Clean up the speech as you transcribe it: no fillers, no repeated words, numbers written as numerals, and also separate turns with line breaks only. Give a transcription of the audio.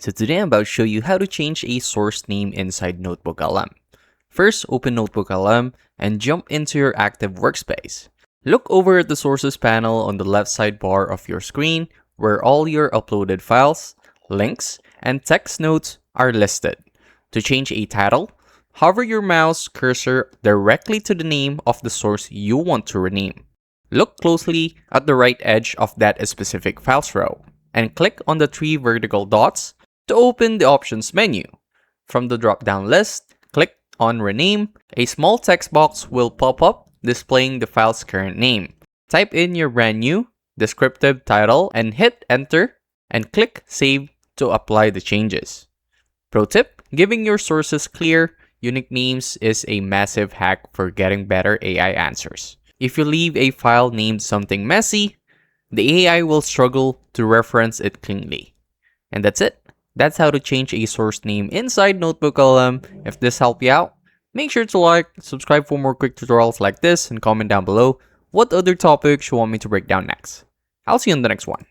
So today I'm about to show you how to change a source name inside NotebookLM. First, open NotebookLM and jump into your active workspace. Look over at the sources panel on the left sidebar of your screen where all your uploaded files, links, and text notes are listed. To change a title, hover your mouse cursor directly to the name of the source you want to rename. Look closely at the right edge of that specific files row and click on the 3 vertical dots to open the options menu. From the drop-down list, click on Rename. A small text box will pop up displaying the file's current name. Type in your brand new, descriptive title and hit Enter and click Save to apply the changes. Pro tip, giving your sources clear, unique names is a massive hack for getting better AI answers. If you leave a file named something messy, the AI will struggle to reference it cleanly. And that's it. That's how to change a source name inside NotebookLM. If this helped you out, make sure to like, subscribe for more quick tutorials like this, and comment down below what other topics you want me to break down next. I'll see you on the next one.